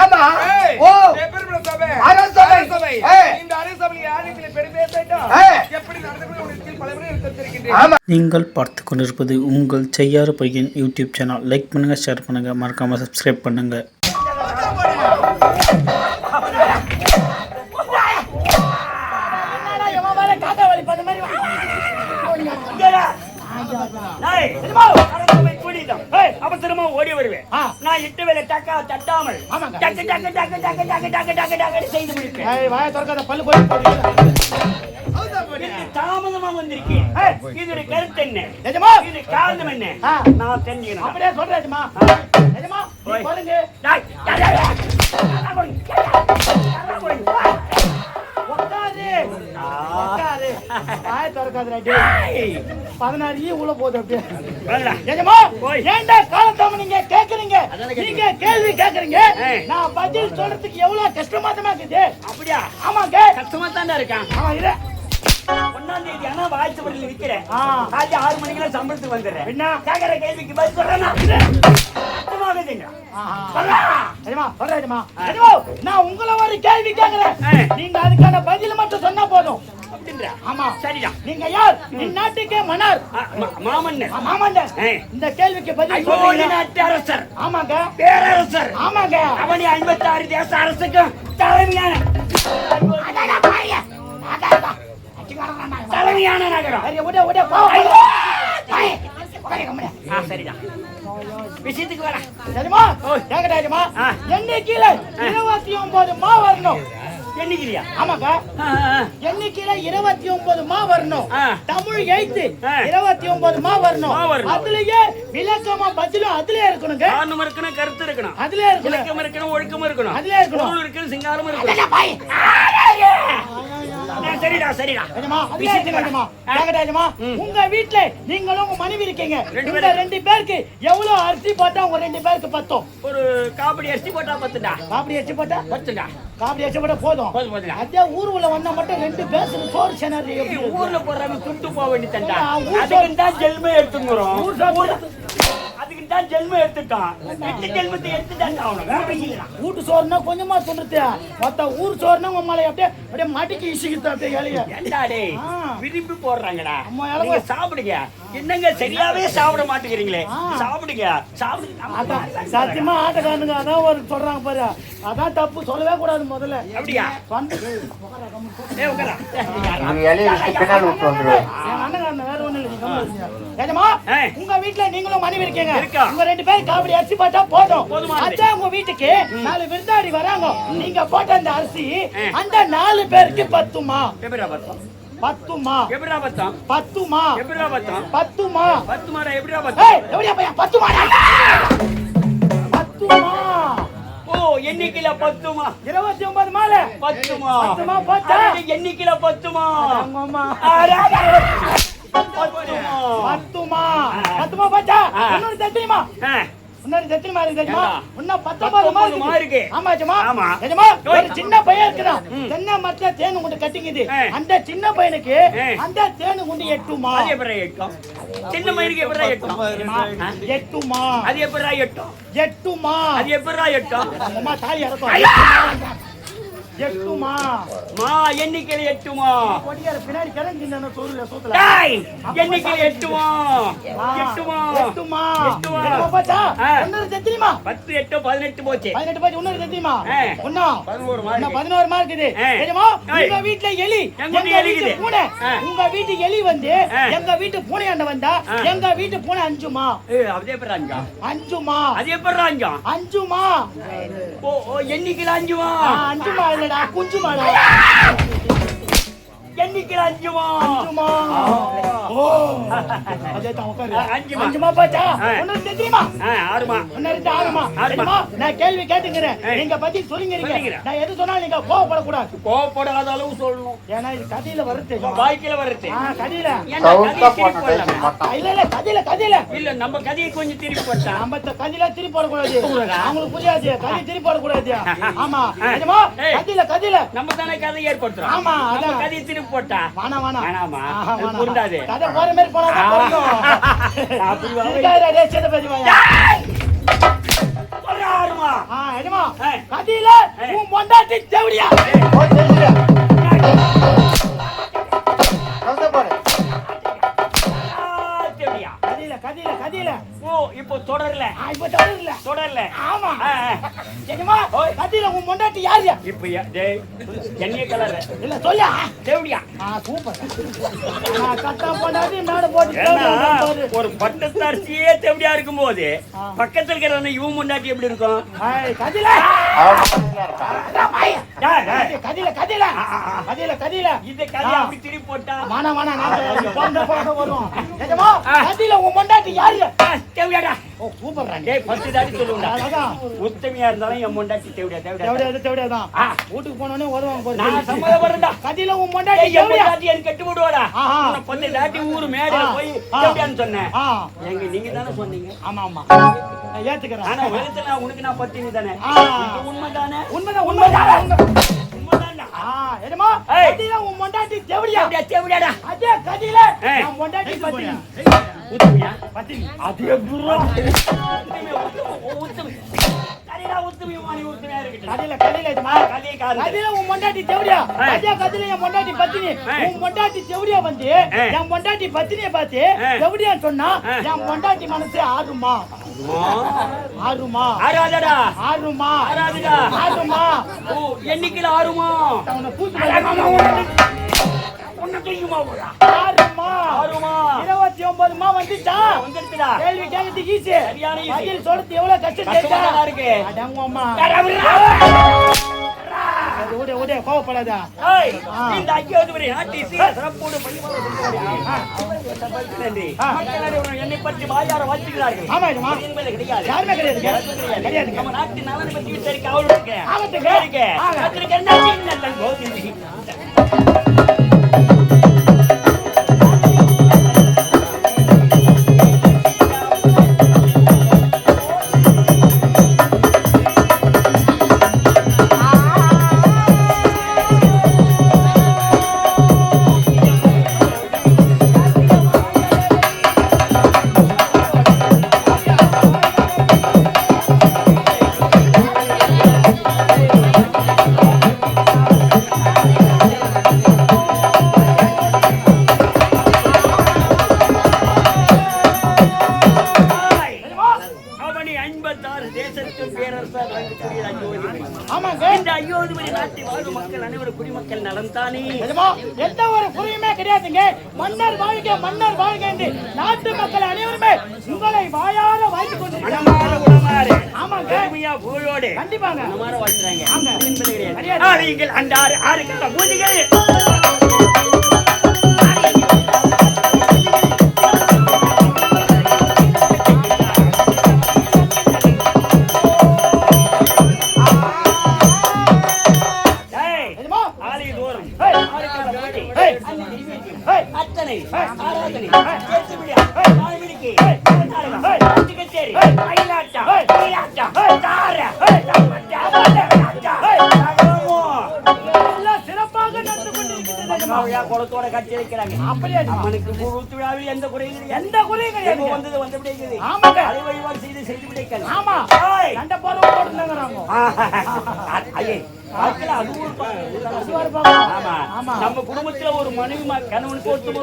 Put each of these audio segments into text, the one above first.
ஏமா ஓ பெருமை சபை அரசபை இந்த அரசபையில் யாருக்கு பெருமை பேசட்டும் எப்படி நடந்து உனக்கு பல முறை எடுத்திருக்கின்றேன். ஆமா நீங்கள் பார்த்து கொண்டிருப்பது உங்கள் செய்யாறு பையன் யூடியூப் சேனல். லைக் பண்ணுங்கள், ஷேர் பண்ணுங்கள், மறக்காமல் சப்ஸ்கிரைப் பண்ணுங்கள். அவசரமா ஓடி வருவேன். நான் இட்டு வேலை தட்டாமல் செய்து முடிப்பேன். தாமதமா வந்திருக்கேன். இதோட கருத்து என்ன? இது காரணம் என்ன? நான் தெரிஞ்சுக்கணும். அப்படியே சொல்றேன். உள்ள போகுது நீங்க கேக்குறீங்க, நீங்க கேள்வி கேக்குறீங்க, நான் பதில் சொல்றதுக்கு எவ்வளவு கஷ்டமா இருக்குது. அப்படியா? ஆமாங்க, கஷ்டமா தான் இருக்கேன். ஆமா இரு. 1ஆம் தேதி ஆனா வாய்ச்சபடியில் இருக்கிறேன். காலை 6 மணிக்கெல்லாம் சம்பளத்துக்கு வந்துடுறேன். என்ன கேக்குற கேள்விக்கு பதில் சொல்றேன்னா நான் உங்களை ஒரு கேள்வி கேட்கிறேன். நீங்க அதுக்கான பதில் மட்டும் சொன்னா போதும். ஆமா சரிதான். நீங்க யார்? இந்நாட்டுக்கே மன்னர் மாமன்னர். மாமன்னர் இந்த கேள்விக்கு பதில் சொல்லுங்க. நாட்டு அரசர். ஆமாங்க. பேரரசர். ஆமாங்க. அவனி 56 தேச அரசுக்கு தலைமையான தலைமையான நகரம். சரிதான். விஷயத்துக்கு வர சரிமா? கேட்கட்டாமா? எண்ணிக்கையில 29 மா வரணும். எண்ணிக்கையா? ஆமாக்கா. எண்ணிக்கையில 29 மா வரணும். தமிழ் எழுத்து 29 மா வரணும். அதுலயே விளக்கமா பதிலும் அதுலயே இருக்கணுங்க. காரணம் இருக்கணும், கருத்து இருக்கணும், அதுலயே இருக்கணும், விளக்கம் இருக்கணும், ஒழுக்கம் இருக்கணும், அதுலயே இருக்கணும், பொருள் இருக்கணும், சிங்காரம் இருக்கணும். சரிடா சரிடா. உங்க வீட்டுல நீங்களும் உங்க மனைவி இருக்கீங்க. ரெண்டு பேருக்கு எவ்வளவு அரிசி போட்டா உங்க 2 பேருக்கு பத்தும்? ஒரு காபடி அரிசி போட்டா பத்துடா. காபடி அரிசி போட்டா பத்துடா. காபடி அரிசி போட்டா போதும். அதே ஊருக்குள்ள வந்தா மட்டும் 2 பேருக்கு சோறு சேனாரி. ஊர்ல போறாங்க துண்டு போக வேண்டியதா. அதுக்கு தான் ஜெல்மே எடுத்துங்கறோம். அதுக்கு தான் ஜெல்மே எடுத்துட்டான். எட்டு ஜெல்மத்தை எடுத்துட்டாங்க. வீட்டு சோறுனா கொஞ்சமா சொல்றது. மொத்த ஊர் சோறுனா உம்மால அப்படியே மாட்டிக்கு இசிக்கிட்டு அப்படியே ஏழைய. என்னடா விரும்பி போடுறாங்கடா. நீங்க சாப்பிடுங்க. என்னங்க சரியாவே சாப்பிட மாட்டேங்கிறீங்களே. சாப்பிடுங்க சாப்பிடுங்க. சத்தியமா ஆட்டக்காரனுங்க அதான் ஒரு சொல்றாங்க பாரு. அதான் தப்பு, சொல்லவே கூடாது முதல்ல. அப்படியா? உங்க வீட்டுல நீங்களும் மனைவி இருக்கீங்க. உங்க 2 பேரும் காபடி அரிசி போட்டா போதும். அதான் உங்க வீட்டுக்கு 4 விருந்தாடி வராங்க. நீங்க போட்ட அந்த அரிசி அந்த 4 பேருக்கு பத்துமா? பத்துமா? எப்படிடா பத்தும்? பத்துமா? எப்படிடா பத்தும்? பத்துமா? பத்துமாடா எப்படிடா பத்தும்? எப்படியா பையா பத்துமாடா? பத்துமா? ஓ எண்ணிக்கையில பத்துமா? 29 மால பத்துமா? பத்துமா பத்தா எண்ணிக்கையில பத்துமா? ஆமாமா. பத்துமா? பத்துமா பத்தா? இன்னொரு தெரியுமா? இன்னொரு தெரியுமா? தெரியுமா? இன்னும் 19 மா இருக்கு. ஆமா ஜமா. ஜமா ஒரு சின்ன பையன் இருக்குதான். தென்னை மரத்துல தேன் கொண்டு கட்டிங்குது. அந்த சின்ன பையனுக்கு அந்த தேன் கொண்டு எட்டுமா? அது எப்பறா எட்டும்? சின்ன பையனுக்கு எப்பறா எட்டும்? எட்டுமா? அது எப்பறா எட்டும்? எட்டுமா? அது எப்பறா எட்டும்? அம்மா தாலி அறக்கும். எட்டுமா? மா எண்ணிக்கையில எட்டுமா? கொடியார பின்னாடி கரஞ்சினா சொல்லுல சோத்துல. டேய் எண்ணிக்கையில எட்டுமா? எட்டுமா? எட்டுமா? எட்டுமா பாத்தா? இன்னொரு தெரியுமா? 10 8 18 போச்சு. 18 போச்சு. இன்னொரு தெரியுமா? ஒண்ணா 11 மார்க். இன்னும் 11 மார்க் இருக்குது. தெரியுமா? உங்க வீட்ல எலி, எங்க வீட்டு பூனை. உங்க வீட்டு எலி வந்து எங்க வீட்டு பூனையாண்ட வந்தா எங்க வீட்டு பூனை அஞ்சுமா? அதே எப்பற அஞ்சா? அஞ்சுமா? அது எப்பற அஞ்சா? அஞ்சுமா? ஓ எண்ணிக்கையில அஞ்சுமா? அஞ்சுமா இல்லடா குஞ்சுமாடா. எண்ணிக்கையில அஞ்சுமா? அஞ்சுமா. ஓ அதே தான் உட்காரு. அஞ்சுமா பாச்சா? ஒன்னு தெரியுமா? ஆறுமா. ஒன்னு ஆறுமா. ஆறுமா. நான் கேள்வி கேட்டுங்கறேன். நீங்க பதில் சொல்லுங்க. நான் எது சொன்னாலும் நீங்க கோவப்பட கூடாது. கோவப்படாத அளவு சொல்லணும். ஏனா இது கதையில வருது. வாய்க்கில வருது. கதையில. இல்ல கதையில. இல்ல நம்ம கதையை கொஞ்சம் திருப்பி போட்டா. நம்ம கதையில திருப்பி போட கூடாது. அவங்களுக்கு புரியாது. கதை திருப்பி போட கூடாது. ஆமா. நிஜமா? கதையில நம்ம தானே கதை ஏற்படுத்துறோம். ஆமா. நம்ம கதையை திருப்பி போட்டா. வேணாமா. புரியாது. கதை போற மாதிரி போனா போறோம். அப்படி வாங்க. டேய் சேத பேசி வாங்க. ஒரு ஆறுமா எஜமா கதியில உன் பொண்டாட்டி தேவடியா கதியில ஓ இப்போ தொடரல ஆமா எஜமா கதியில உன் பொண்டாட்டி யாரு இப்போ என்னைய கலர் இல்ல சொல்லியா தேவடியா சூப்பர் கட்டா பொண்டாட்டி மேல போட்டு ஒரு பட்டத்தரிசியே தேவடியா இருக்கும்போது பக்கத்துல இருக்கிற இவன் முன்னாடி எப்படி இருக்கும் கதியில கதியில இந்த கதை அப்படி திருப்பி போட்டா மானா வரும் எஜமா கதியில உன் பொண்டாட்டி யாரு தேவடியாடா ஓ சூப்பர் டேய் பத்து தாடி சொல்லுடா உத்தமியா இருந்தாலும் என் பொண்டாட்டி தேவடியா தான் வீட்டுக்கு போனோனே வருவாங்க போய் நான் சம்மதப்படுறேன்டா கதியில உன் பொண்டாட்டி என் பொண்டாட்டி எனக்கு கட்டி விடுவாடா உன்னை பத்து தாடி ஊரு மேடையில போய் தேவடியான்னு சொன்னேன் எங்க நீங்க தானே சொன்னீங்க ஆமா ஏத்துக்கிறேன் ஆனா உலகத்துல உனக்கு நான் பத்தினி தானே உண்மைதானே உண்மைதான் என்னமா கதியில உன் பொண்டாட்டி தேவடியாடா அதே கதியில உன் பொண்டாட்டி பத்தினி உத்தமியா பத்தினி அதே குரு உத்தமி கதியில உத்தமியமானி உத்தமியா இருக்கு கதியில எஜமா கதியில உன் பொண்டாட்டி தேவடியா அதே கதியில என் பொண்டாட்டி பத்தினி உன் பொண்டாட்டி தேவடியா வந்து என் பொண்டாட்டி பத்தினியை பார்த்து தேவடியான்னு சொன்னா என் பொண்டாட்டி மனசு ஆறுமா எண்ணிக்கையில் ஆறுமா உன்னை தூக்குமா 29 வந்துச்சா கேள்வி கேட்கறதுக்கு ஈஸி பதில் சொல்றது எவ்வளவு கஷ்டம் இருக்கு கோவப்படாதா இந்த ஐயோதுவரை நாட்டி சிறப்போடு என்னை பற்றி வாயார வாழ்த்துகிறார்கள் என்பது கிடையாது யாருமே கிடையாது நம்ம நாட்டு நலனை பற்றி விசாரிக்க அவளுக்கு குடிமக்கள் நலம் தானே எந்த ஒரு குறையுமே கிடையாதுங்க. மன்னர் வாழ்க மன்னர் வாழ்க என்று நாட்டு மக்கள் அனைவருமே உங்களை வாயார வாழ்த்துக் கொண்டிருக்கிறார்கள். ஆமாங்க, பெருமையா புகழோடு கண்டிப்பாங்க மனமார வாழ்த்துறாங்க. நீங்கள் அந்த ஆறு பூஜைகள் அத்தனை ஆராதனை கச்சேரி சிறப்பாக நடந்து கொண்டிருக்கிறது. குளத்தோட கட்சி வைக்கிறாங்க. அப்படியே அவனுக்கு விழாவில் எந்த குறையும் எந்த குறையும் கிடையாது. வந்தது வந்து விடைக்குது. ஆமாங்க, அதை வழிபாடு செய்து விடைக்கல. ஆமா, சண்டை போடுறோம் போட்டுனாங்கறாங்க. ஐயே நம்ம குடும்பத்துல ஒரு மனைவி கணவனுக்கு ஒத்துமை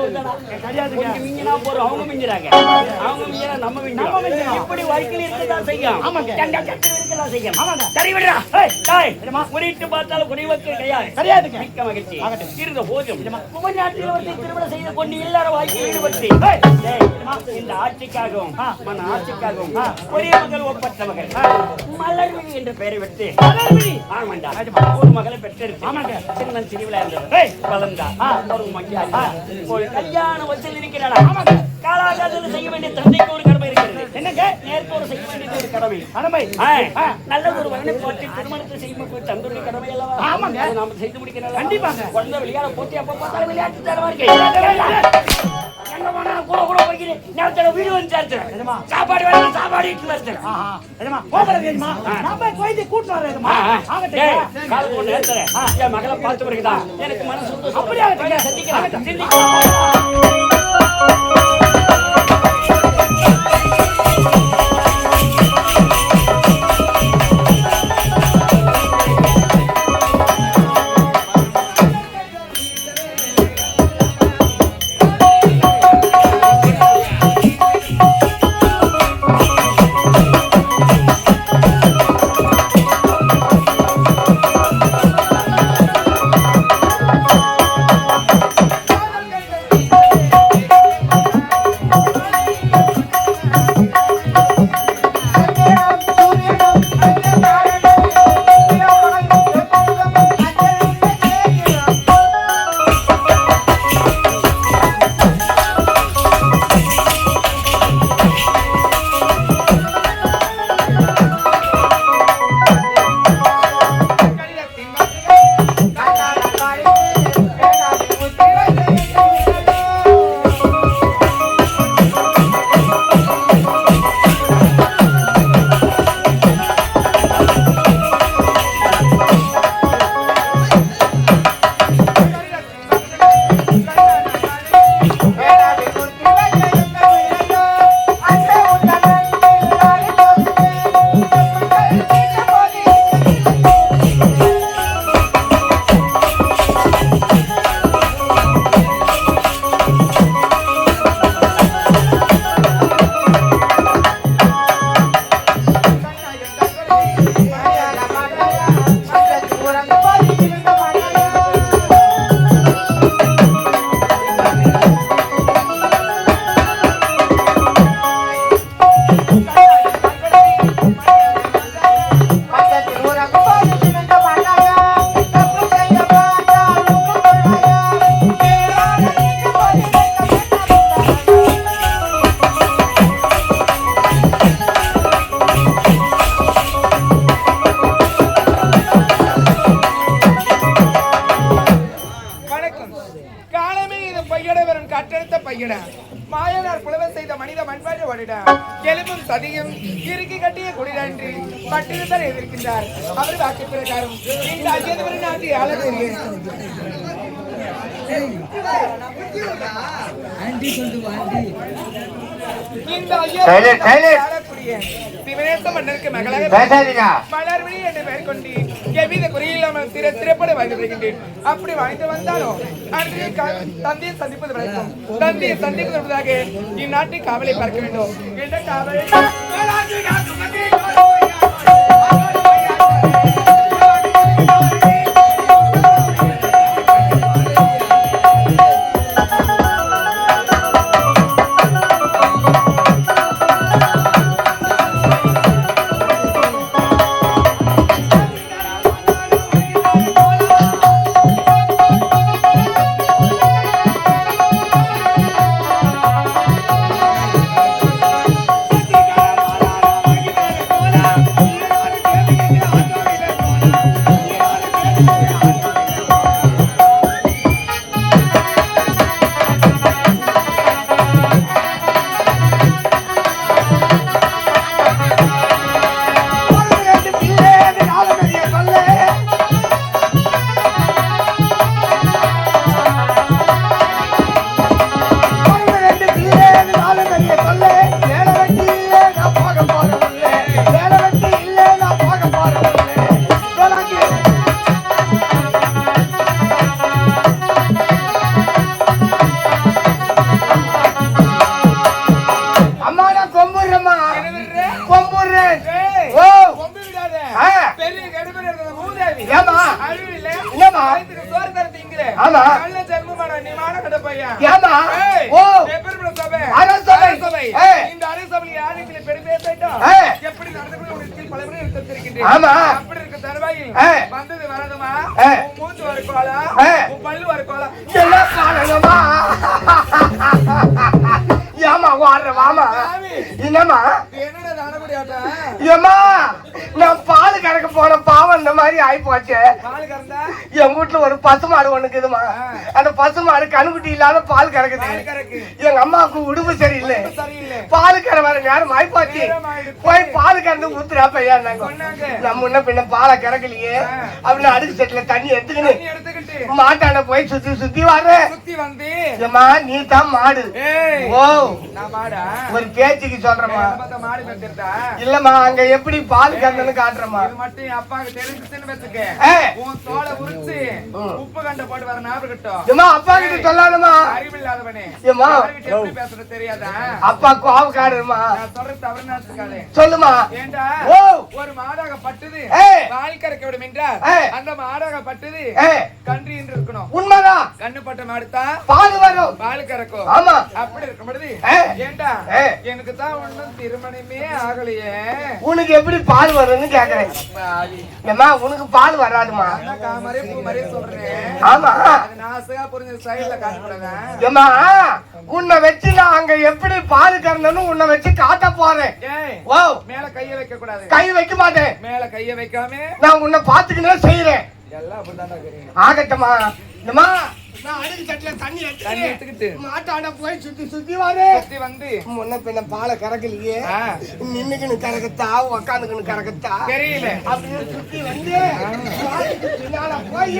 கிடையாதுங்க. மிஞ்சினா போறோம், அவங்க மிஞ்சுறாங்க, அவங்க மிஞ்சினா நம்ம மிஞ்சுறோம். இப்படி வாழ்க்கையில் இருக்கதான் செய்யும். இருக்கதான் செய்யும். சரி விடுறா, குறிட்டு பார்த்தாலும் குறைவக்கு கிடையாது. மிக்க மகிழ்ச்சி இருந்த போதும் புகழ்நாட்டில் ஒருத்தர் திருமணம் செய்து கொண்டு எல்லாரும் வாழ்க்கையில் ஈடுபட்டு இந்த ஆட்சிக்காகவும் மன ஆட்சிக்காகவும் ஒரே மகள் ஒப்பற்ற மகள் மலர்விழி என்ற பெயரை விட்டு ஆமாண்டா ஒரு மகளை பெற்றிருக்கு. சின்ன சிறிவிழா இருந்தவர் வளர்ந்தா ஒரு மகிழ்ச்சி ஒரு கல்யாணம் வச்சு இருக்கிறாரா. காலாகாலத்தில் செய்ய வேண்டிய தந்தைக்கு ஒரு கடமை இருக்கிறது. என்னங்க, நேர்கோடு செய்ய வேண்டியது ஒரு கடமை. நல்ல ஒரு வயனை போட்டு திருமணத்தை செய்யும் தந்தைய கடமை அல்லவா. ஆமாங்க, நாம செய்து முடிக்கிறோம். கண்டிப்பாங்க. குழந்தை விளையாட போட்டி அப்ப பார்த்தாலும் விளையாட்டு தரமா இருக்கு. எங்க போனா கூட கூட போய்க்கிறேன். நேரத்துல வீடு வந்து சேர்த்துறேன். சாப்பாடு வேணும், சாப்பாடு இட்டு வச்சுறேன். கால் போட்டு நேரத்துறேன். என் மகளை பார்த்து பிறகுதான் எனக்கு மனசு அப்படியே சந்திக்கிறேன். காலமே இது பையட வரும் கட்டெடுத்த பையட மாயனார் புலவர் செய்த மனித மண்பாடு ஓடிட எலும்பும் சதியும் இறுக்கி கட்டிய குடிநன்றி பட்டினத்தார் எதிர்க்கின்றார் அவர் வாக்கு பிரகாரம் இந்த ஐயதவரை நாட்டி ஆளக்கூடிய சிவனேச மன்னருக்கு மகளாக மலர்விழி என்று பெயர் கொண்டு எவ்வித குறையில்லாமல் திரைப்பட வாழ்ந்து வருகின்றேன். அப்படி வாழ்ந்து வந்தாலும் தந்தையை சந்திப்பது வரைக்கும் தந்தையை சந்திப்பதற்காக இந்நாட்டை காவலை பார்க்க வேண்டும் என்ற காவலை வந்தது வரணுமா மூச்சு வரக்கோலா பல்லு வரக்கோலா ஏமா வாடுற வாமா என்னமா என்னடா தானபடியாட்டா ஏமா நான் பால் கறக்க போன பாவம் இந்த மாதிரி ஆயி போச்சு. பால் கறந்தா என் வீட்டுல ஒரு பசுமாடு ஒண்ணுக்குதுமா. அந்த பசுமாடு கணுக்குட்டி இல்லாத பால் கறக்குது. எங்க அம்மாவுக்கு உடம்பு சரியில்லை, பால் கற வர நேரம் ஆயி போச்சு. போய் பால் கறந்து ஊத்துறா பையா நம்ம முன்ன பின்ன பாலை கறக்கலையே அப்படின்னு அடுக்கு செட்டுல தண்ணி எடுத்துக்கிட்டு மாட்டான போய் சுத்தி சுத்தி வர்ற சுத்தி வந்து ஏமா நீ தான் மாடு. ஓ ஒரு பேச்சுக்கு சொல்றமா இல்லம்மா அங்க எப்படி பால் கறந்தன்னு காட்டுறமா மட்டும் அப்பாக்கு தெரிஞ்சுன்னு வச்சுக்க உன் தோலை உரிச்சு உப்பு கண்ட போட்டு வர ஞாபகம் கிட்டும். ஏமா அப்பா கிட்ட சொல்லாதமா அறிவில்லாதவனே ஏமா எப்படி பேசுறது தெரியாதா அப்பா கோவக்காரமா சொல்றது தவறு நடத்துக்காளே சொல்லுமா ஏண்டா ஒரு மாடாக பட்டுது பால் கறக்க விடும் என்றால் அந்த மாடாக பட்டுது கன்று என்று இருக்கணும். உண்மைதான். கண்ணு பட்ட மாடுதான் பால் வரும் பால் கறக்கும். ஆமா அப்படி இருக்கும் பொழுது ஏண்டா எனக்கு தான் ஒண்ணும் திருமணமே ஆகலையே உனக்கு எப்படி பால் வரும்னு கேக்குறேன். ஏமா உனக்கு பால் வராதுமா. ஆமா ஏமா உன்னை வச்சு நான் அங்க எப்படி பால் கறந்தனும் உன்னை வச்சு காட்ட போறேன். ஓ மேல கைய வைக்க கூடாது. கை வைக்க மாட்டேன். மேல கைய வைக்காம நான் உன்னை பாத்துக்கினே செய்யறேன். எல்லாம் அப்படிதான் ஆகட்டமா. ஏமா நான் அடுக்கு சட்டில தண்ணி எடுத்துக்கிட்டு மாட்டாட போய் சுத்தி சுத்தி வந்து முன்ன பின்ன பாலை கறக்கலையே நின்னுக்குன்னு கறக்கத்தா உக்காந்துக்குன்னு கறக்கத்தா தெரியல அப்படியே சுத்தி வந்து பின்னால போய்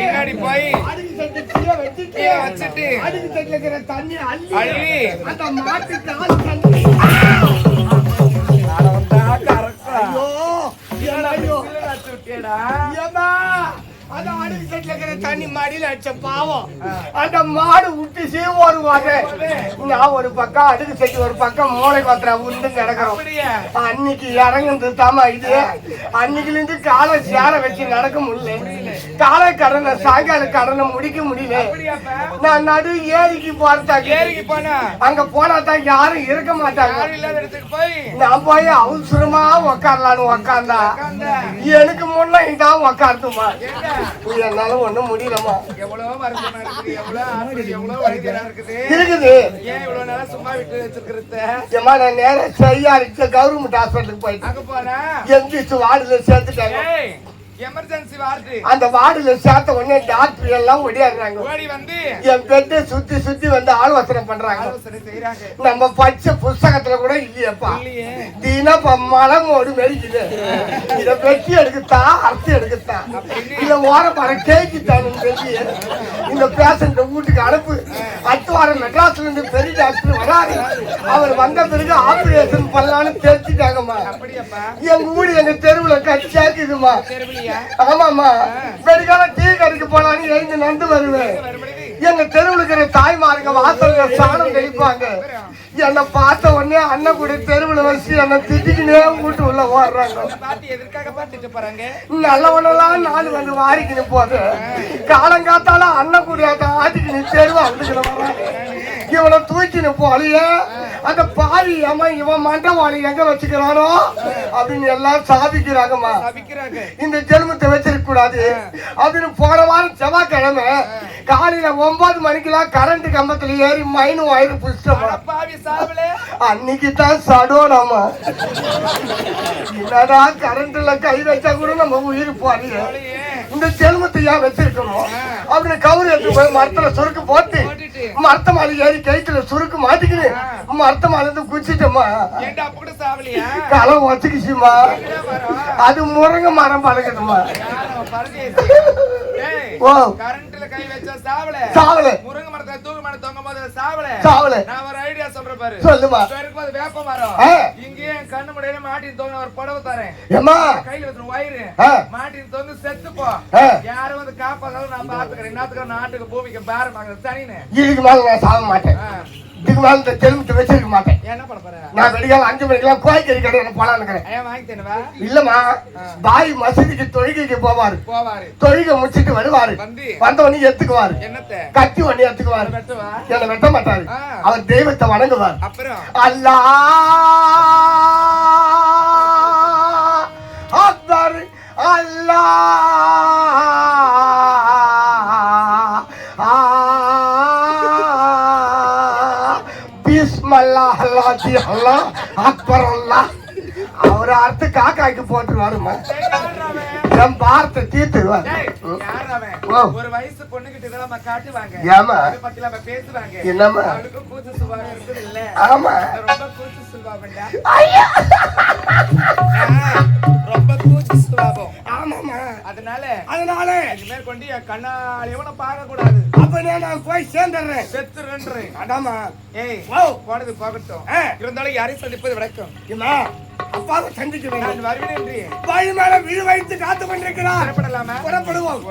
அடுக்கு சட்டி கீழே வச்சுட்டு அடுக்கு சட்டில இருக்கிற தண்ணி அள்ளி அந்த மாட்டு கால் தண்ணி ஐயோ ஏமா அந்த அடுக்கு செட்ல இருக்கிற தண்ணி மாடியில் அடிச்ச பாவம் அந்த மாடு விட்டு சீவோருவாங்க. நான் ஒரு பக்கம் அடுக்கு செட்டு ஒரு பக்கம் மூளை பாத்திர உண்டு கிடக்கிறோம். அன்னைக்கு இறங்குறது தாமா இது. அன்னைக்குல இருந்து காலை சேர வச்சு நடக்க முடியல. காலை கடனை சாயங்கால கடனை முடிக்க முடியல. நான் நடு ஏரிக்கு போறதா அங்க போனா தான் யாரும் இருக்க மாட்டாங்க. நான் போய் அவசரமா உக்காரலான்னு உக்காந்தா எனக்கு முன்ன இதான் உக்காரத்துமா. என்னால ஒண்ணும் முடியலமா. எவ்வளவு வருஷமா இருக்குது, எவ்வளவு வைத்தியரா இருக்குது ஏன் இவ்வளவு நேரம் சும்மா விட்டு வச்சிருக்கிறது? ஏமா நான் நேரம் சரியா கவர்மெண்ட் ஹாஸ்பிட்டலுக்கு போயிட்டு அங்க போனா எந்திரிச்சு வார்டுல சேர்த்துட்டாங்க. Emergency ward. அந்த வார்டுல சேர்த்த உடனே டாக்டர் எல்லாம் ஒடியாடுறாங்க. ஓடி வந்து என் பெட்டை சுத்தி சுத்தி வந்து ஆலோசனை பண்றாங்க. ஆலோசனை செய்றாங்க. நம்ம படிச்ச புஸ்தகத்துல கூட இல்லையப்பா. இல்லையே. தினம் மலங்கோடு மெரிக்குது. இத வெட்டி எடுக்கத்தா அறுத்து எடுக்கத்தா இல்ல ஓர மரம் கேக்கிட்டான்னு சொல்லி இந்த பேஷண்ட் வீட்டுக்கு அனுப்பு. அடுத்த வாரம் மெட்ராஸ்ல இருந்து பெரிய டாக்டர் வராரு. அவர் வந்த பிறகு ஆபரேஷன் பண்ணலான்னு தெரிஞ்சுட்டாங்கம்மா. அப்படியாப்பா? எங்க வீடு எங்க தெருவுல கட்சியா இருக்குதுமா. தெருவிலியா? ஆமாமா. வெடிக்கால டீ கடைக்கு போலான்னு எழுந்து நடந்து வருவேன். எங்க தெருவுல இருக்கிற தாய்மாருங்க வாசல்ல சாணம் தெளிப்பாங்க. என்னை பார்த்த உடனே அண்ணன் கூட தெருவுல வச்சு என்ன திட்டிக்கினே வீட்டு உள்ள ஓடுறாங்க. பாட்டி எதற்காக பாத்துட்டு போறாங்க? நல்லவனெல்லாம் நாலு வந்து வாரிக்கின்னு போது காலங்காத்தால அண்ணன் கூட ஆட்டிக்கின்னு தெருவா வந்துக்கிற இவனை தூக்கின்னு போலியே அந்த பாவி ஏமா இவன் மண்டவாளி எங்க வச்சுக்கிறானோ அப்படின்னு எல்லாம் சாதிக்கிறாங்கம்மா. இந்த ஜென்மத்தை வச்சிருக்க கூடாது அப்படின்னு போன வாரம் செவ்வாய்க்கிழமை காலையில 9 மணிக்கெல்லாம் கரண்ட் கம்பத்துல ஏறி மைனு வாயிரு புடிச்சிட்டோமா. அன்னைக்கு தான் சடோனாமா. என்னடா கரண்ட்ல கை வச்சா கூட நம்ம உயிர் போறீங்க. இந்த ஜென்மத்தை ஏன் வச்சிருக்கணும் அப்படின்னு கவுரு எடுத்து போய் மரத்துல சுருக்கு போட்டு மரத்த மாலை ஏறி கைத்துல சுருக்கு மாட்டிக்கின்னு மரத்த மாலை இருந்து குச்சிட்டோமா. களம் வச்சுக்கிச்சுமா. அது முருங்க மரம் பழகுதுமா. ஓ கரண்ட்ல கை வச்சா சாவல சாவல முருங்க மரத்துல தூக்கு மரம் தொங்கும் போது சாவல சாவல. நான் ஒரு ஐடியா சொல்றேன் பாரு. சொல்லுமா. இருக்கும்போது வேப்ப மரம் இங்கே கண்ணு முடையில மாட்டின் தொங்க ஒரு புடவை தரேன். ஏமா கையில வச்சு வயிறு மாட்டின் தொங்க செத்து போ. யாரும் வந்து காப்பாத்தாலும் நான் பாத்துக்கிறேன். என்னத்துக்கு நாட்டுக்கு பூமிக்கு பேரம் வாங்குற தனின்னு இதுக்கு மேல நான் சாக மாட்டேன். இதுக்கு மேல இந்த ஜென்மத்தை வச்சிருக்க மாட்டேன். என்ன பண்ண போற? நான் வெடிக்கால 5 மணிக்கெல்லாம் கோயிக்கறி கடையில போலான்னு வாங்கி தருவா? இல்லம்மா. பாய் மசூதிக்கு தொழுகைக்கு போவாரு. தொழுகை முடிச்சிட்டு வருவாரு. வந்த உடனே எடுத்துக்குவாரு. என்னத்தை? கத்தி உடனே எடுத்துக்குவாரு. என்ன வெட்ட மாட்டாரு. அவர் தெய்வத்தை வணங்குவார். அப்புறம் அல்லாஹ் அக்பர் அல்லாஹ் பிஸ்மில்லாஹ் அல்லாஹ் அக்பர் அல்லாஹ். அவர் அர்த்த காக்காய்க்கு போட்டுருவாருமா. என் பாரத்தை தீர்த்துருவார். ஒரு வயசு பொண்ணுகிட்ட இதெல்லாம் காட்டுவாங்க. ஏமா பேசுவாங்க. என்னம்மா கூச்சு சுபாவம் இருக்குது இல்ல? ஆமா ரொம்ப கூச்சு சுபாவம்டா. ரொம்ப கூச்சு சுபாவம். ஆமாமா. அதனால இது மேல் கொண்டு என் கண்ணால் எவனை பார்க்க கூடாது. அப்பனே நான் போய் சேர்ந்துடுறேன். செத்துறேன்றேன். அதாமா. ஏய் போனது போகட்டும். இருந்தாலும் யாரையும் சந்திப்பது வழக்கம். அப்பாவை சந்திக்க நான் வருவேன் என்று வழி மேல வீடு வைத்து காத்து கொண்டிருக்கிறார். புறப்படலாமா? புறப்படுவோம்.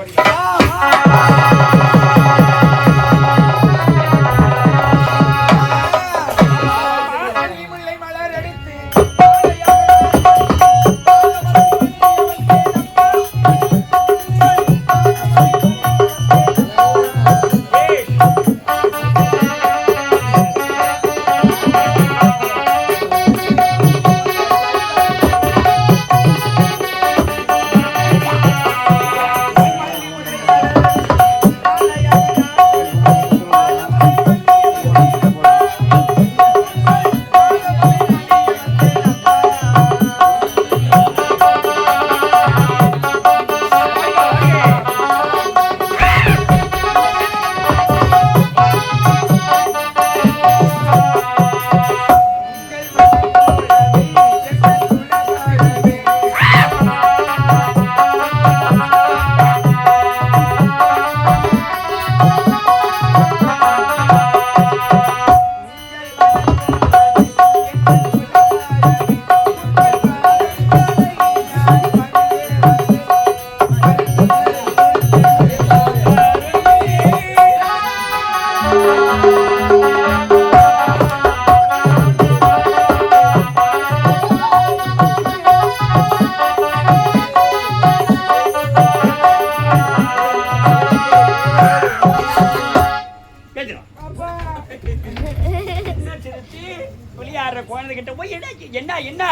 குழந்தைகிட்ட போய் என்ன என்ன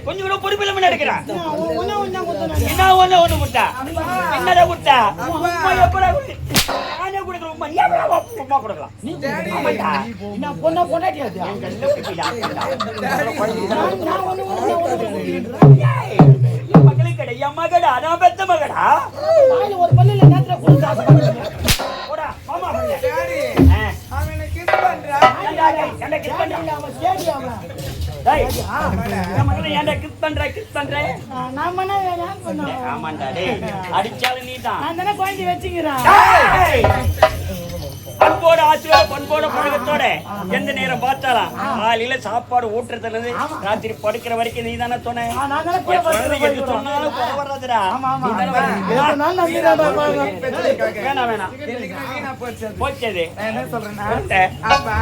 கொஞ்சம் கூட பொறுப்பில்லாம நடக்கிறா. என்ன ஒண்ணு விட்டா என்னடா விட்டா எப்படா நானே கொடுக்குறேன். உமா நீ எவ்வளவு உமா கொடுக்கலாம்? நான் பொண்ணா பொண்டாட்டியாது மக்களுக்கு கிடையா மகடா நான் பெத்த மகடா வாயில ஒரு பல்லுல நேத்துல குடுத்து ஆசைப்படுறீங்க. போடா மாமா டாடி அவன் என்ன கிஸ் பண்றா என்ன கிஸ் பண்ற அவன் சேடி அவன். டேய் நம்ம மகனை ஏன்டா கிஸ் பண்ற நான் பண்ண யார் பண்ணா? ஆமாண்டா டேய் அடிச்சாலும் நீதான் நான் தானே குழந்தை வச்சுக்கிறேன். அன்போட ஆசையோட பண்போட பழக்கத்தோட எந்த நேரம் பார்த்தாலாம் காலையில சாப்பாடு ஊட்டுறதுல இருந்து ராத்திரி படுக்கிற வரைக்கும் நீ தானே துணை நான் தானே கூட எது சொன்னாலும் குறை வராதுடா நான் நம்பிதான் வேணாம் வேணாம் வீணா போச்சு போச்சது நான் என்ன சொல்றேன்னா சொல்லிட்ட. அப்பா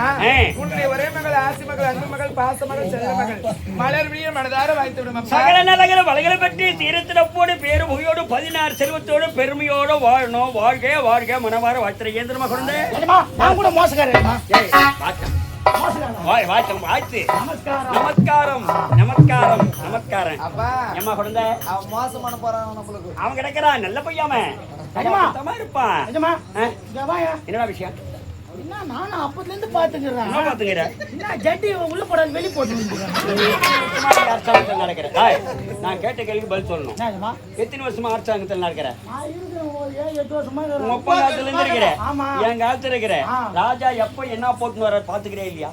உன்னுடைய ஒரே மகள் ஆசி மகள் அன்பு மகள் பாச மகள் செல்ல மகள் மலர் விழிய மனதார வாய்த்து விடும் அப்பா. சகல நலகர வளகளை பற்றி தீரத்திறப்போடு பேரு முகையோடு 16 செல்வத்தோடு பெருமையோடு வாழணும் வாழ்க வாழ்க மனவார வாழ்த்துற இயந்திரமா கொண்டு நான் கூட மோசக்காரன். வாழ்த்து நமஸ்காரம். நமஸ்காரம் நமஸ்காரம் நமஸ்காரம் அப்பா ஏமா கொண்டு அவன் மோசமான போறான் நம்மளுக்கு அவன் கிடக்குறான் நல்ல பையாம இருப்பான் நிஜமா? ஆ? இங்க வாயா. என்னடா விஷயம் என்ன நானும் அப்பத்துல இருந்து பாத்துக்கிறேன். என்ன பாத்துக்கிற என்ன ஜட்டி உள்ள போடாது வெளிய போட்டு நடக்கிற நான் கேட்ட கேள்விக்கு பதில் சொல்லணும் நிஜமா? எத்தனை வருஷமா அரசாங்கத்தில் நடக்கிற நான் இருக்கிறேன் ஒரு 7-8 வருஷமா உங்க இருக்கிறேன். அப்பா காலத்துல இருந்து இருக்கிற ஆமா. என் காலத்துல இருக்கிற ஆ. ராஜா எப்ப என்ன போட்டுன்னு வர பாத்துக்கிறே இல்லையா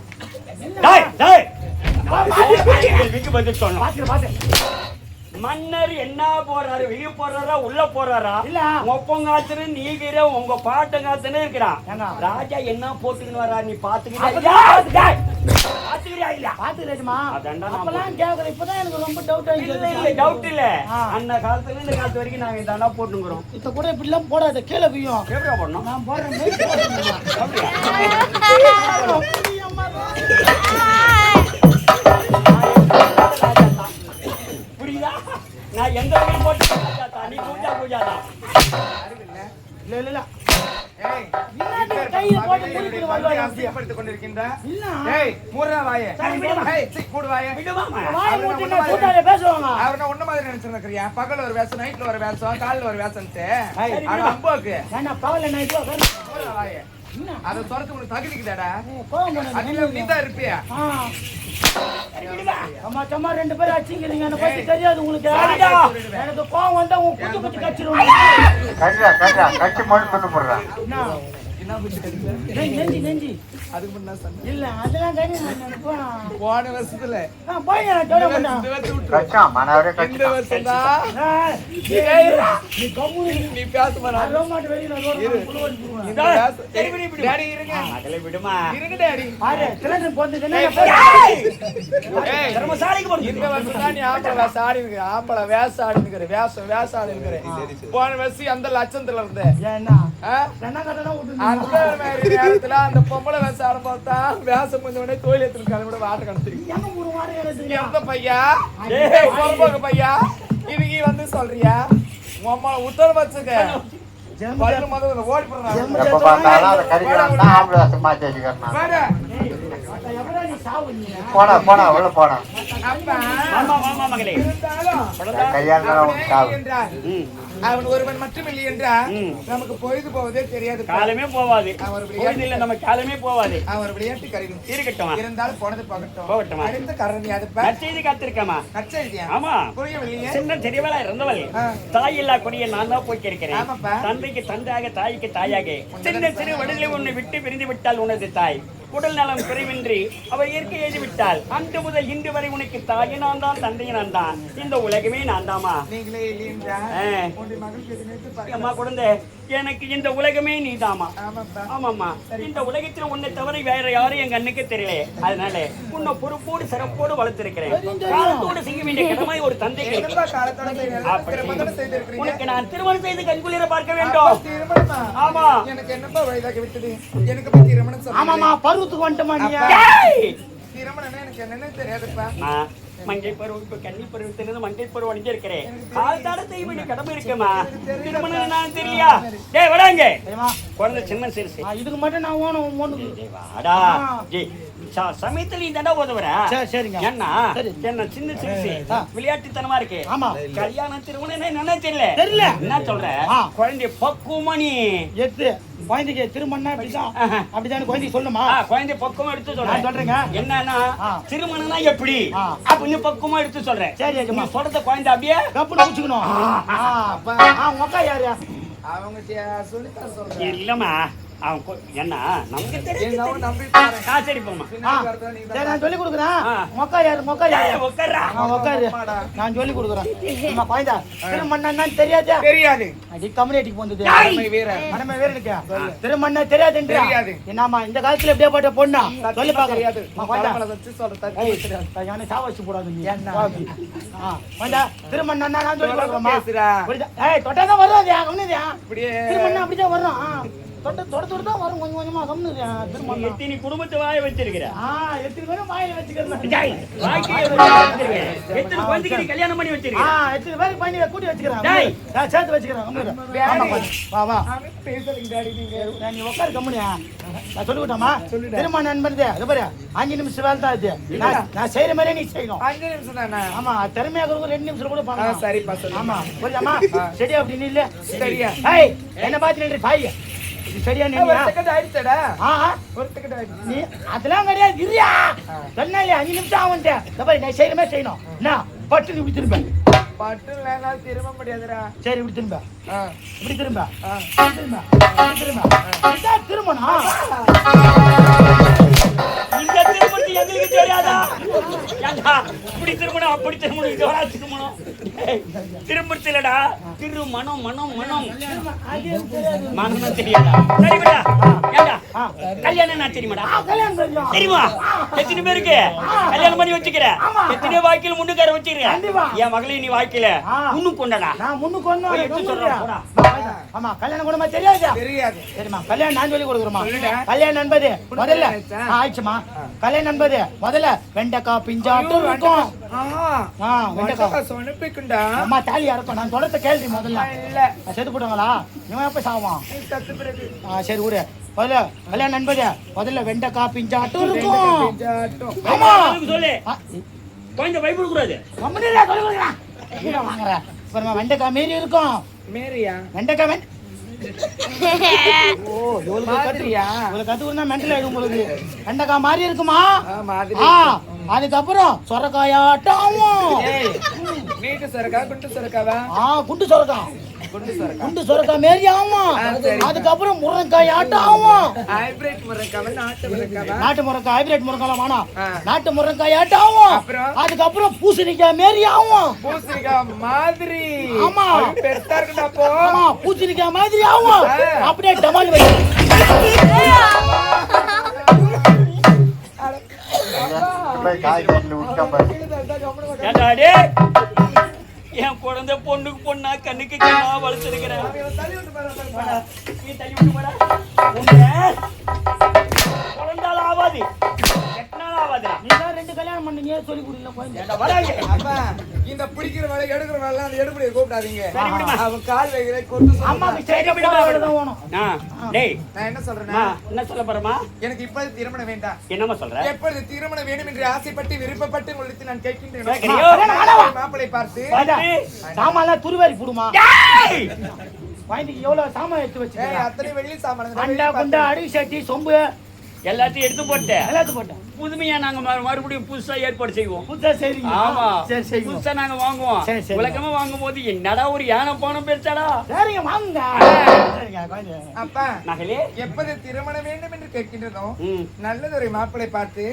டேய் டேய் கேள்விக்கு பதில் சொல்லணும் பாத்துக்கிறேன் பாத்துக்கிறேன். மன்னர் என்ன போறாரு வெளிய போறாரா உள்ள போறாரா இல்ல. ஒப்பங்காத்துல நீகிற உங்க பாட்டங்காத்துல இருக்கிறான் ஏங்க? ராஜா என்ன போட்டுக்கின்னு வரா நீ பாத்துக்கிறியா இல்ல பாத்துக்கிறேன் நிஜமா? அதான்டா நான் அப்பெல்லாம் கேக்குறேன். இப்பதான் எனக்கு ரொம்ப டவுட் இல்ல இல்ல ஆயிடுச்சு. டவுட் இல்ல ஆ. அந்த காலத்துல இந்த காலத்து வரைக்கும் நாங்க இதானா போட்டுங்கிறோம் இத கூட இப்படி எல்லாம் போடாத கீழே குய்யும். எப்படியா போடணும் நான் போடுறேன் போய் போடுறேன். புரியுதா நான் எந்த வகையில் போட்டு பூஜாதா, நீ பூஜாதா இல்ல இல்ல இல்ல. ஏய் என்னடி கையில போட்டு குளிக்கிற வாழ்வாய் அப்படியே. அவசியப்படுத்திக் கொண்டிருக்கின்ற இல்ல. ஏய் மூறா வாயே ஏய் சீ கூடு வாயே விடுவாமா வாயை மூடி நான் கூட்டாளி பேசுவாங்க. அவன ஒண்ணு மாதிரி நினைச்சிருக்கிறியா பகல் ஒரு வேஷம் நைட்ல ஒரு வேஷம் காலைல ஒரு வேஷம்ட்டு அது அம்போக்கு ஏன்னா பகல நைட்டு மூறா வாயே அத சொரத்து உனக்கு தகுதிக்குதாடா கோவம் பண்ணாத. அதுல நீ தான் இருப்பியா அம்மா சும்மா 2 பேரும் அடிச்சிக்கிறீங்க. என்ன பத்தி தெரியாது உங்களுக்கு. சரிடா. எனக்கு கோவம் வந்தா உன் குத்து குத்து கச்சிருவாங்க. கட்சி மொழி பண்ண போடுறான் என்ன புரியுது நெஞ்சி நெஞ்சி அதுக்கு முன்ன சொன்ன இல்ல அதெல்லாம் கறி நான் நினைப்பேன். போன வருஷத்துல போய் நான் சொல்ல மாட்டேன். இந்த வருஷம் விட்டு கட்சான் மனவரே இந்த கட்சி வருஷம் தான் நீ கம்முனு நீ பேசுமா நான் ரோம் மாட்டு வெளியில ரோம் இந்த பேசு டாடி இருங்க அதுல விடுமா இருங்க டாடி பாரு சிலிண்டர் போந்துதுன்னா ஏய் தர்மசாலைக்கு போடு இந்த வருஷம் தான் நீ ஆம்பளை வேஷம் ஆடி இருக்கிற ஆம்பளை வேஷம் ஆடி இருக்கிற வேஷம் ஆடி இருக்கிற போன வருஷம் அந்த லட்சத்துல இருந்த ஏன்னா ஆ? என்ன கட்டணும் விட்டு அந்த மாதிரி நேரத்துல அந்த பொம்பளை வேஷம் ஆடும்போது தான் வேஷம் கொஞ்சம் உடனே தொழில் எடுத்துட்டு கிளம்பி வாட்ட கடத்திருக்கு எங்க ஒரு வாரம் எடுத்துக்கியா எந்த பையா ஏய் பொறுப்பாக பையா இதுக்கு வந்து சொல்றியா உன் அம்மா உத்தரவு வச்சுக்க பல்லு மதம் ஓடி போடுறாங்க எப்ப பார்த்தாலும் அதை கறிக்கிறான் தான் ஆம்பளை வேஷம் மாற்றி வச்சுக்கிறான் வேற எப்படா நீ சாவு நீ போனா உள்ள போனா அப்பா மாமா மாமா மகளே இருந்தாலும் கையால் அவனே சாவு என்றால், ம் அவன் ஒருவன் மட்டும் இல்லை என்றால் ம். நமக்கு பொழுது போவதே தெரியாது காலமே போவாது அவர் பொழுது இல்ல நம்ம காலமே போவாது அவர் விளையாட்டு கருவி இருக்கட்டும் இருந்தாலும் போனது போகட்டும் போகட்டுமா. அடுத்த கரணி அதுப்ப நற்செய்தி காத்திருக்கமா கச்சேரியா ஆமா புரியவில்லையே சின்ன தெரியவளா இருந்தவள் ஆ. தாய் இல்லா கொடியை நான் தான் போய்க்கிறேன் ஆமாப்பா. தந்தைக்கு தந்தையாக தாய்க்கு தாயாக சின்ன சிறு வடிலை உன்னை விட்டு பிரிந்து விட்டால் உனது தாய் உடல் நலம் குறைவின்றி அவர் இயற்கை எழுதி விட்டால் அன்று முதல் இன்று வரை உனக்கு தாயை நான் தான் தந்தையை நான் தான் இந்த உலகமே நான் தாமா நீங்களே இல்லைன்றா ஆ. உன்னுடைய மகளுக்கு இது நினைத்து பாருங்க. அம்மா குழந்தை எனக்கு இந்த உலகமே நீதாமா ஆமாப்பா ஆமாம்மா இந்த உலகத்துல உன்னை தவிர வேற யாரும் எங்க அண்ணுக்கு தெரியல அதனால உன்னை பொறுப்போடு சிறப்போடு வளர்த்திருக்கிறேன் காலத்தோடு செய்ய வேண்டிய கடமை ஒரு தந்தைக்கு இருக்கு. என்னப்பா காலத்தோட செய்யறது? திருமணம் செய்திருக்கிறீங்க. உனக்கு நான் திருமணம் செய்து கண்குளிர பார்க்க வேண்டும் அப்பா, திருமணமா? ஆமா எனக்கு என்னப்பா வயதாக விட்டது எனக்கு போய் திருமணம் சொல்லுங்க. ஆமாமா பருவத்துக்கு வந்துட்டமா நீ ஏய்! திருமணம்னா எனக்கு என்னன்னு தெரியாதுப்பா நான் மங்கை பருவம் இப்ப கன்னி பருவத்திலிருந்து மங்கை பருவம் அடைஞ்சு இருக்கிறேன் காலத்தாட செய்ய வேண்டிய கடமை இருக்குமா திருமணம் நான் தெரியலையா டேய் வடாங்க தெரியுமா குழந்தை சின்ன சிறுசு இதுக்கு மட்டும் நான் ஓணும் ஒண்ணு வாடா ஜி சமயத்துல இந்த உதவுற சரிங்க. என்ன சரி. என்ன சின்ன சிறுசு விளையாட்டுத்தனமா இருக்கு. ஆமா. கல்யாணம் திருமணம் என்ன தெரியல தெரியல. என்ன சொல்ற குழந்தை பக்குவமா நீ எடுத்து குழந்தைக்கு திருமணம் அப்படிதான் அப்படிதான் குழந்தைக்கு சொல்லுமா குழந்தை பக்குவமா எடுத்து நான் சொல்றேங்க. என்னன்னா திருமணம்னா எப்படி அப்படின்னு பக்குவமா எடுத்து சொல்றேன். சரி நீ சொல்றத குழந்தை அப்படியே கப்புன்னு வச்சுக்கணும். உங்க அக்கா யாரு? அவங்க சொல்லித்தர சொல்றேன். இல்லம்மா அவன் என்ன நமக்கு தெரியும். நம்பி பாரு. சரி போமா. சரி நான் சொல்லி கொடுக்குறேன். உங்க அக்கா யாரு? உங்க அக்கா யாரு? உட்கார்றா. உட்காரு. நான் சொல்லி கொடுக்குறேன். அம்மா குழந்தை திருமணம் தெரியாதா? தெரியாது. அடி கம்யூனிட்டிக்கு வந்தது. மனமே வேற இருக்கா? திருமணம் தெரியாதுன்றா? தெரியாது. என்னம்மா இந்த காலத்துல எப்படியா போட்ட பொண்ணா? சொல்லி பாக்க தெரியாது. யானை சாவச்சு போடாது நீ. குழந்தை திருமணம் நான் சொல்லி கொடுக்குறேம்மா. ஏய் தொட்டாதான் வரும் அது கம்யூனிட்டியா? திருமணம் அப்படிதான் வரும். தொட தான் வரும் கொஞ்சம் கொஞ்சமா கம்முனு திருமணம். எத்தனை குடும்பத்தை வாய வச்சிருக்கிற? எத்தனை பேரும் வாயில வச்சுக்கிறேன். எத்தனை குழந்தைக்கு கல்யாணம் பண்ணி வச்சிருக்க? எத்தனை பேருக்கு பையனை கூட்டி வச்சுக்கிறேன். நான் சேர்த்து வச்சுக்கிறேன். வா வா நீ உட்காரு கம்முனியா. நான் சொல்லிவிட்டோமா திருமணம் என்பது அது பாரு 5 நிமிஷம் வேலை தான் இது. நான் செய்யற மாதிரியே நீ செய்யணும். 5 நிமிஷம் தானே? ஆமா திறமையாக இருக்கும் 2 நிமிஷம் கூட பண்ணலாம். சரிப்பா சொல்லு. ஆமா புரியுதாமா? சரி அப்படின்னு இல்ல சரியா? ஏய் என்ன பாத்து நின்று பாய் சரியா நீ ஒரு செகண்ட் ஆயிடுச்சடா. ஒரு செகண்ட் ஆயிடுச்சு. நீ அதெல்லாம் கிடையாது இருயா. சொன்னாலே 5 நிமிஷம் ஆகும்டா. பாரு நான் செய்யற மாதிரி செய்யணும். என்ன பட்டு இப்படி திரும்ப பட்டு வேணா திரும்ப முடியாதுடா. சரி இப்படி திரும்ப இப்படி திரும்ப இதான் திரும்பணும். இந்த திருமணம் எங்களுக்கு தெரியாதா? இப்படி திருமணம் அப்படி திருமணம் இதோட திருமணம் திரும்பத்திலடா திருமணம் மனம் மனம் மனம் தெரியாதா? சரிடா ஏண்டா கல்யாணம் நான் தெரியுமாடா? கல்யாணம் தெரியுமா? எத்தனை பேருக்கு கல்யாணம் பண்ணி வச்சுக்கிற? எத்தனை வாய்க்கில் முன்னுக்கார வச்சுக்கிற? என் மகளே நீ வாய்க்கில முன்னு கொண்டடா. நான் முன்னு கொண்டு எடுத்து சொல்றேன் போடா. ஆமா கல்யாணம் கூட தெரியாது. தெரியாது. சரிம்மா கல்யாணம் நான் சொல்லி கொடுக்குறேம்மா. கல்யாணம் என்பது முதல்ல ஆயிடுச்சுமா. கல்யாணம் என்பது முதல்ல வெண்டைக்காய் பிஞ்சாட்டும் இருக்கும். வெண்டைக்காய் சொன்னிப்பிக்குண்டா. அம்மா தாலி இறக்கும். நான் சொல்றத கேள்வி முதல்ல இல்ல செத்து போட்டாங்களா? இவன் எப்ப சாவான்? சத்து பிறகு சரி விடு. முதல்ல கல்யாணம் என்பது முதல்ல வெண்டைக்காய் பிஞ்சாட்டும் இருக்கும். ஆமா சொல்லு குழந்தை பயப்பட கூடாது. கம்பெனில சொல்லி கொடுக்குறேன் வாங்குற. அப்புறமா வெண்டைக்காய் மாரி இருக்கும். மேரியா வெண்டைக்காய் மாதிரியா? கத்துக்கணும் மென்டல் ஆயிடும் உங்களுக்கு. வெண்டைக்காய் மாதிரி இருக்குமா? மாதிரி. அதுக்கப்புறம் சொரக்காயாட்டம். நீட்டு சொரக்கா குண்டு சொரக்காவா? குண்டு சொரக்கா. குண்டு சொரக்கா மாரி ஆகும். அதுக்கப்புறம் முருங்கைக்காய் ஆட்டம் ஆகும். ஹைபிரிட் முருங்கைக்காவா நாட்டு முருங்கைக்காவா? நாட்டு முருங்கைக்காய் ஹைபிரிட் முருங்கைக்காய் வேணாம். நாட்டு முருங்கைக்காய் ஆட்டம் ஆகும். அதுக்கப்புறம் பூசணிக்காய் மாரி ஆகும். பூசணிக்காய் மாதிரி. ஆமா பெருசா இருக்குடா போ. ஆமா பூசணிக்காய் மாதிரி ஆகும். அப்படியே டமால் வை. என் குழந்தை பொண்ணுக்கு பொண்ணா கண்ணுக்கு கண்ணா வளர்த்திருக்கிறேன். குழந்தால ஆவாது எத்தனால ஆவாது. நீதான் 2 கல்யாணம் பண்ணீங்க சொல்லி கொடுக்கல. இந்த பிடிக்கிற வேலை எடுக்கிற வேலை அந்த எடுப்படியை கூப்பிடாதீங்க. சரி விடுமா. அவன் கால் வைக்கிற கொண்டு அம்மாக்கு சரி விடுமா. டேய் நான் என்ன சொல்றேன்னா என்ன சொல்ல போறமா? எனக்கு இப்போது திருமணம் வேண்டாம். என்னமா சொல்ற? எப்பொழுது திருமணம் வேண்டும் என்று ஆசைப்பட்டு விருப்பப்பட்டு உங்களுக்கு நான் கேட்கின்றேன். மாப்பிளை பார்த்து சாமான் துருவாரி போடுமா. வாங்கிக்கு எவ்வளவு சாமான் எடுத்து வச்சு அத்தனை வெள்ளி சாமான் அண்டா குண்டா அடி சட்டி சொம்பு எல்லாத்தையும் எடுத்து போட்டேன். எல்லாத்தையும் போட்டேன். புதுமையா நாங்க மறுபடியும் புதுசா ஏற்பாடு செய்வோம். புதுசா செய்வீங்க? ஆமா சரி சரி புதுசா நாங்க வாங்குவோம். விளக்கமா வாங்கும் போது என்னடா ஒரு யானை போன பெருசாடா. சரிங்க வாங்க. சரிங்க அப்பா நகலே எப்போது திருமணம் வேண்டும் என்று கேட்கின்றதோ நல்லதொரு மாப்பிளை பார்த்து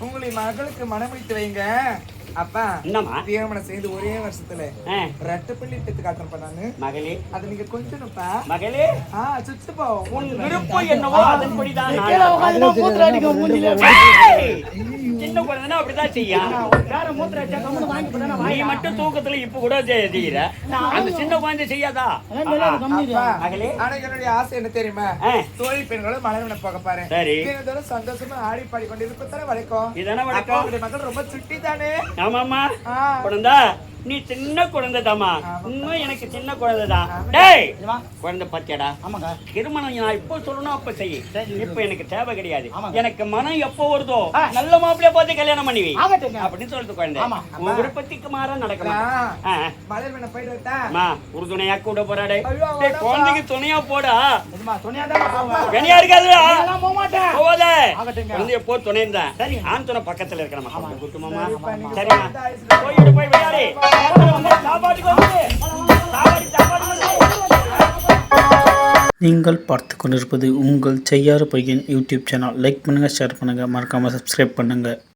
உங்களை மகளுக்கு மனமுடித்து வைங்க. அப்பா என்னமா திருமணம் செய்து ஒரே வருஷத்துல 2 பிள்ளை பெத்து காட்டுறப்ப நானு மகளே அது நீங்க கொஞ்சம்ப்பா மகளே சுத்து போ. உன் விருப்பம் என்னவோ அதன்படிதான் மூத்திர அடிக்க மூஞ்சில சின்ன குழந்தைனா அப்படிதான் செய்யும். வேற மூத்திர அடிச்சா கம்முனு வாங்கி போடா. நீ மட்டும் தூக்கத்துல இப்ப கூட செய்யற அந்த சின்ன குழந்தை செய்யாதா? மகளே ஆனா என்னுடைய ஆசை என்ன தெரியுமா? தோழி பெண்களும் மலர்வன போக பாரு. தினந்தோறும் சந்தோஷமா ஆடி பாடி கொண்டு இருப்பதானே வழக்கம். இதானே வழக்கம். மகள் ரொம்ப சுட்டி தானே. ஆமாமா குழந்தா நீ சின்ன குழந்தை தாமா, இன்னும் எனக்கு சின்ன குழந்தை தான். டேய் ஏம்மா? குழந்தை பாத்தியாடா, ஆமாங்க. திருமணம் நான் இப்போ சொல்லணும் அப்ப செய்ய. சரி. இப்ப எனக்கு தேவை கிடையாது. ஆமாங்க. எனக்கு மனம் எப்போ வருதோ ஆ. நல்ல மாப்பிள்ளைய பார்த்து கல்யாணம் பண்ணுவி ஆகட்டுங்க. அப்படின்னு சொல்லிட்டு குழந்தை. ஆமா. உன் விருப்பத்துக்கு மாற நடக்கலாம். மலர் வேணா போயிட்டு வரட்டா? உறுதுணையா கூட போறாடே. ஐயோ, டேய், குழந்தைக்கு துணையா போடா. எஜமா துணியாதான் போவேன். கனியா இருக்காதுடா. அதெல்லாம் போக மாட்டேன். போவாதே. ஆகட்டுங்க. குழந்தைய போ துணை இருந்தா. சரி. ஆண் துணை பக்கத்துல இருக்க நம்ம ஆமா. குட்டுமாமா. நீங்க சரியா? போயிடு போய் விளையாடு. சாப்பாட்டுக்கு வந்து. சாப்பாட்டுக்கு வந்து. நீங்கள் பார்த்து கொண்டிருப்பது உங்கள் செய்யாறு பையன் யூடியூப் சேனல். லைக் பண்ணுங்கள், ஷேர் பண்ணுங்கள், மறக்காமல் சப்ஸ்கிரைப் பண்ணுங்கள்.